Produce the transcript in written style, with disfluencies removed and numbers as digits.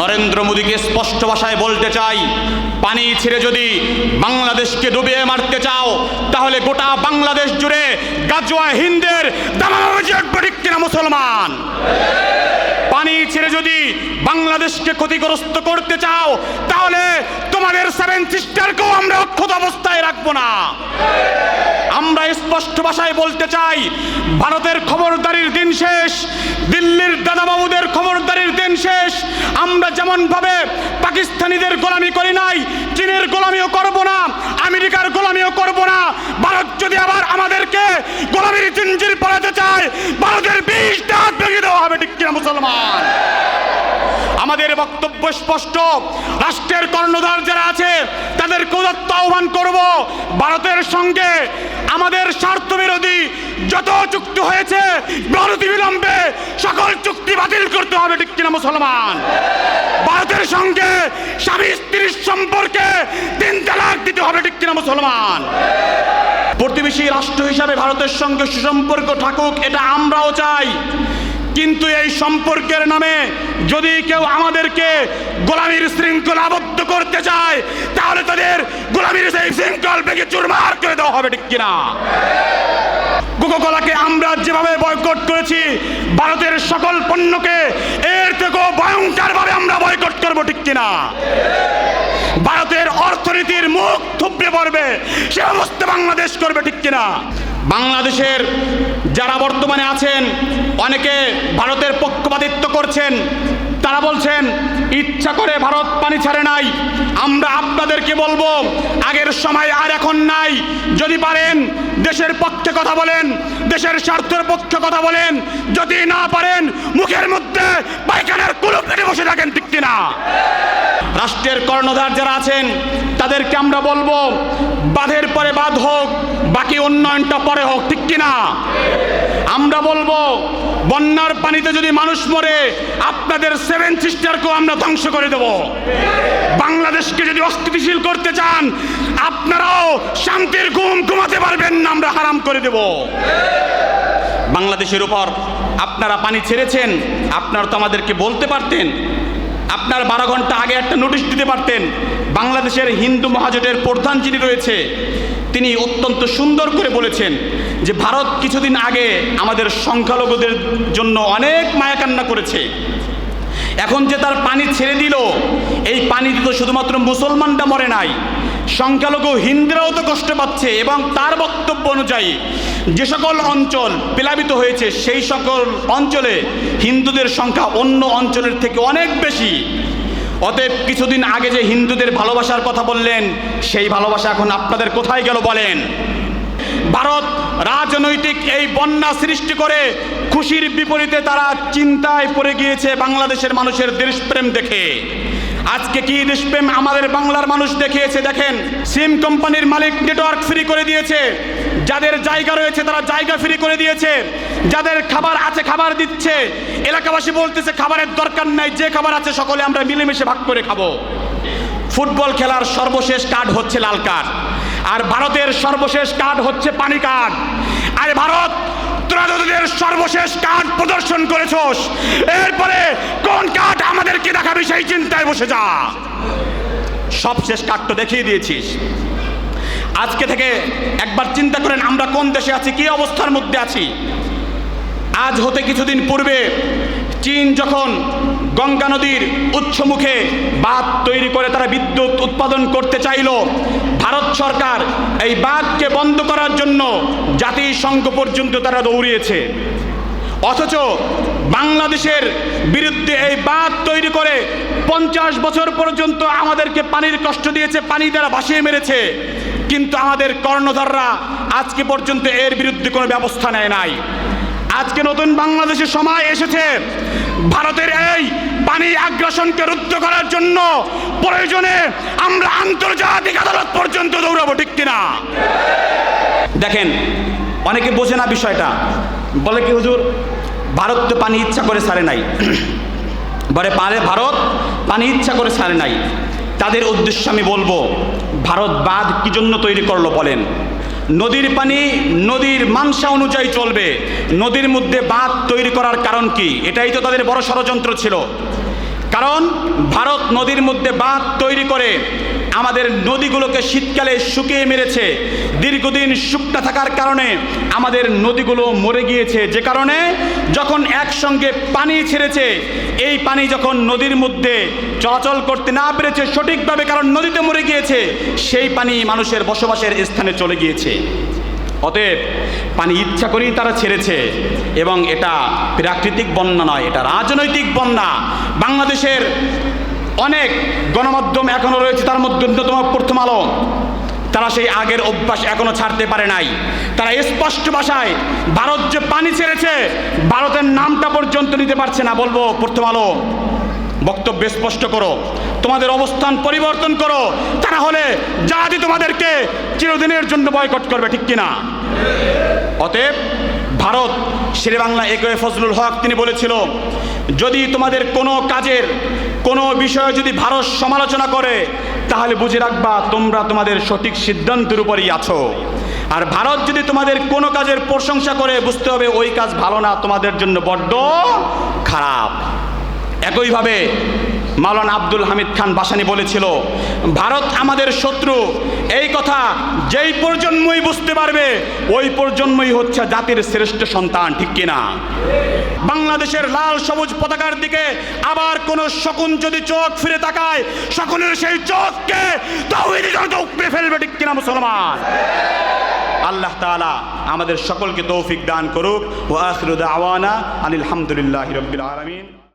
নরেন্দ্র মোদীকে স্পষ্ট ভাষায় বলতে চাই, পানি ছেড়ে যদি বাংলাদেশকে ডুবিয়ে মারতে চাও তাহলে গোটা বাংলাদেশ জুড়ে গাজওয়া হিন্দের দামাবাজি উঠবে, ঠিক কিনা মুসলমান? পানি ছেড়ে যদি বাংলাদেশকে ক্ষতিগ্রস্ত করতে চাও তাহলে তোমাদের সেভেন সিস্টারকেও আমরা অক্ষত অবস্থায় রাখবো না। আমরা স্পষ্ট ভাষায় বলতে চাই, ভারতের খবরদারির দিন শেষ, দিল্লির দাদাবাবুদের খবরদারির দিন শেষ। আমরা যেমন ভাবে পাকিস্তানিদের গোলামি করি নাই, চীনের গোলামিও করব না, আমেরিকার গোলামিও করব না। ভারত যদি আবার আমাদেরকে গোলামির জিঞ্জির পড়াতে চায়, ভারতের 20টা হাত ভেঙে দেওয়া হবে, ঠিক কিনা মুসলমান? আমাদের বক্তব্য স্পষ্ট, রাষ্ট্রের কর্ণধার যারা আছে তাদেরকে উদাত্ত আহ্বান করব, ভারতের সঙ্গে আমাদের স্বার্থ বিরোধী যত চুক্তি হয়েছে বিলম্বে সকল চুক্তি বাতিল করতে হবে, ঠিক কিনা মুসলমান? ভারতের সঙ্গে স্বামী স্ত্রীর সম্পর্কে 3 তালাক দিতে হবে, ঠিক কিনা মুসলমান? প্রতিবেশী রাষ্ট্র হিসাবে ভারতের সঙ্গে সুসম্পর্ক থাকুক, এটা আমরাও চাই। কিন্তু এই সম্পর্কের নামে যদি কেউ আমাদেরকে গোলামির শৃঙ্খল আবদ্ধ করতে চায় তাহলে তাদের গোলামির সেই শৃঙ্খল ভেঙে চুরমার করে দেওয়া হবে, ঠিক কিনা? কোকাকোলাকে আমরা যেভাবে বয়কট করেছি, ভারতের সকল পণ্যকে এর থেকেও ভয়ঙ্করভাবে আমরা বয়কট করব, ঠিক কিনা? ভারতের অর্থনীতির মুখ থুবড়ে পড়বে সে অবস্থা বাংলাদেশ করবে, ঠিক কিনা? বাংলাদেশের যারা বর্তমানে আছেন অনেকে ভারতের পক্ষপাতিত্ব করছেন, তারা বলছেন ইচ্ছা করে ভারত পানি ছাড়ে নাই। আমরা আপনাদেরকে বলবো, আগের সময় আর এখন নাই। যদি পারেন দেশের পক্ষে কথা বলেন, দেশের স্বার্থের পক্ষে কথা বলেন। যদি না পারেন মুখের মধ্যে পায়খানার কুলুপ পেটে বসে থাকেন, ঠিক কিনা? রাষ্ট্রের কর্ণধার যারা আছেন তাদেরকে আমরা বলবো, বাঁধের পরে বাঁধ হোক, বাকি উন্নয়নটা পরে হোক, ঠিক কিনা? আমরা বলবো, বন্যার পানিতে যদি মানুষ মরে আপনাদের 7 সিস্টারকেও আমরা ধ্বংস করে দেব। বাংলাদেশকে যদি অস্থিতিশীল করতে চান আপনারাও শান্তির ঘুম ঘুমাতে পারবেন না, আমরা হারাম করে দেব। বাংলাদেশের উপর আপনারা পানি ছেড়েছেন, আপনারা তো আমাদেরকে বলতে পারতেন। আপনার 12 ঘন্টা আগে একটা নোটিশ দিতে পারতেন। বাংলাদেশের হিন্দু মহাজোটের প্রধান যিনি রয়েছে তিনি অত্যন্ত সুন্দর করে বলেছেন যে ভারত কিছুদিন আগে আমাদের সংখ্যালঘুদের জন্য অনেক মায়াকান্না করেছে, এখন যে তার পানি ছেড়ে দিল, এই পানিতে তো শুধুমাত্র মুসলমানরা মরে নাই, সংখ্যালঘু হিন্দুরাও তো কষ্ট পাচ্ছে। এবং তার বক্তব্য অনুযায়ী যে সকল অঞ্চল প্লাবিত হয়েছে সেই সকল অঞ্চলে হিন্দুদের সংখ্যা অন্য অঞ্চলের থেকে অনেক বেশি। অতএব কিছুদিন আগে যে হিন্দুদের ভালোবাসার কথা বললেন, সেই ভালোবাসা এখন আপনাদের কোথায় গেল বলেন? ভারত রাজনৈতিক এই বন্যা সৃষ্টি করে খুশির বিপরীতে তারা চিন্তায় পড়ে গিয়েছে বাংলাদেশের মানুষের দেশপ্রেম দেখে। আজকে কি দেশপ্রেম আমাদের বাংলার মানুষ দেখিয়েছে দেখেন। সিম কোম্পানির মালিক নেটওয়ার্ক ফ্রি করে দিয়েছে, যাদের জায়গা রয়েছে তারা জায়গা ফ্রি করে দিয়েছে, যাদের খাবার আছে খাবার দিচ্ছে। এলাকাবাসী বলতেছে খাবারের দরকার নাই, যে খাবার আছে সকলে আমরা মিলেমিশে ভাগ করে খাবো। ফুটবল খেলার সর্বশেষ কার্ড হচ্ছে লাল কার্ড, আর ভারতের সর্বশেষ কার্ড হচ্ছে পানি কার্ড। আর ভারত তোরা তোদের সর্বশেষ কার্ড প্রদর্শন করেছস, এরপরে কোন কার্ড আমাদেরকে দেখাবি সেই চিন্তায় বসে যা। সবশেষ কার্ড তো দেখিয়ে দিয়েছিস। আজকে থেকে একবার চিন্তা করেন আমরা কোন দেশে আছি, কি অবস্থার মধ্যে আছি। আজ হতে কিছুদিন পূর্বে চীন যখন গঙ্গা নদীর উৎসমুখে বাঁধ তৈরি করে তারা বিদ্যুৎ উৎপাদন করতে চাইল, ভারত সরকার এই বাঁধকে বন্ধ করার জন্য জাতিসংঘ পর্যন্ত তারা দৌড়িয়েছে। অথচ বাংলাদেশের বিরুদ্ধে এই বাঁধ তৈরি করে 50 বছর পর্যন্ত আমাদেরকে পানির কষ্ট দিয়েছে, পানি দ্বারা ভাসিয়ে মেরেছে। কিন্তু আমাদের কর্ণধাররা আজকে পর্যন্ত এর বিরুদ্ধে কোনো ব্যবস্থা নেয় নাই। আজকে নতুন বাংলাদেশের সময় এসেছে ভারতের এই পানি আগ্রাসনকে রুদ্ধ করার জন্য প্রয়োজনে আমরা আন্তর্জাতিক আদালত পর্যন্ত দৌড়াবো, ঠিক কিনা? দেখেন অনেকে বোঝে না বিষয়টা, বলে কি হুজুর ভারত তো পানি ইচ্ছা করে ছাড়ে নাই, বলে ভারত পানি ইচ্ছা করে ছাড়ে নাই। তাদের উদ্দেশ্যে আমি বলবো, ভারত বাঁধ কি জন্য তৈরি করলো বলেন? নদীর পানি নদীর মানসা অনুযায়ী চলবে, নদীর মধ্যে বাঁধ তৈরি করার কারণ কি? এটাই তো তাদের বড় ষড়যন্ত্র ছিল। কারণ ভারত নদীর মধ্যে বাঁধ তৈরি করে আমাদের নদীগুলোকে শীতকালে শুকিয়ে মেরেছে। দীর্ঘদিন শুকনো থাকার কারণে আমাদের নদীগুলো মরে গিয়েছে, যে কারণে যখন একসঙ্গে পানি ছেড়েছে, এই পানি যখন নদীর মধ্যে চলাচল করতে না পেরেছে সঠিকভাবে, কারণ নদীতে মরে গিয়েছে, সেই পানি মানুষের বসবাসের স্থানে চলে গিয়েছে। অতএব পানি ইচ্ছা করেই তারা ছেড়েছে, এবং এটা প্রাকৃতিক বন্যা নয়, এটা রাজনৈতিক বন্যা। বাংলাদেশের অনেক গণমাধ্যম এখনো রয়েছে, তার মধ্যে অন্যতম প্রথম আলো, তারা সেই আগের অভ্যাস এখনো ছাড়তে পারে নাই। তারা স্পষ্ট ভাষায় ভারত যে পানি ছেড়েছে, ভারতের নামটা পর্যন্ত নিতে পারছে না। বলবো, প্রথম আলো, বক্তব্য স্পষ্ট করো, তোমাদের অবস্থান পরিবর্তন করো, তা না হলে জাতি তোমাদেরকে চিরদিনের জন্য বয়কট করবে, ঠিক কিনা? অতএব ভারত, শেরেবাংলা একে ফজলুল হক তিনি বলেছিল, যদি তোমাদের কোনো কাজের কোনো বিষয়ে যদি ভারত সমালোচনা করে, তাহলে বুঝে রাখবা তোমরা তোমাদের সঠিক সিদ্ধান্তের উপরই আছো। আর ভারত যদি তোমাদের কোনো কাজের প্রশংসা করে, বুঝতে হবে ওই কাজ ভালো না, তোমাদের জন্য বড্ড খারাপ। একইভাবে মাওলানা আব্দুল হামিদ খান ভাসানী বলেছিল, ভারত আমাদের শত্রু, এই কথা যেই প্রজন্মই বুঝতে পারবে, ওই প্রজন্মই হচ্ছে জাতির শ্রেষ্ঠ সন্তান, ঠিক কিনা? বাংলাদেশের লাল সবুজ পতাকার দিকে আবার কোন শকুন যদি চোখ ফিরে তাকায়, শকুনের সেই চোখকে তাওহীদি জনতা উপড়ে ফেলবে, ঠিক কিনা মুসলমান? আল্লাহ তাআলা আমাদের সকলকে তৌফিক দান করুক। ওয়া আখিরু দাওয়ানা আনিল হামদুলিল্লাহি রাব্বিল আলামিন।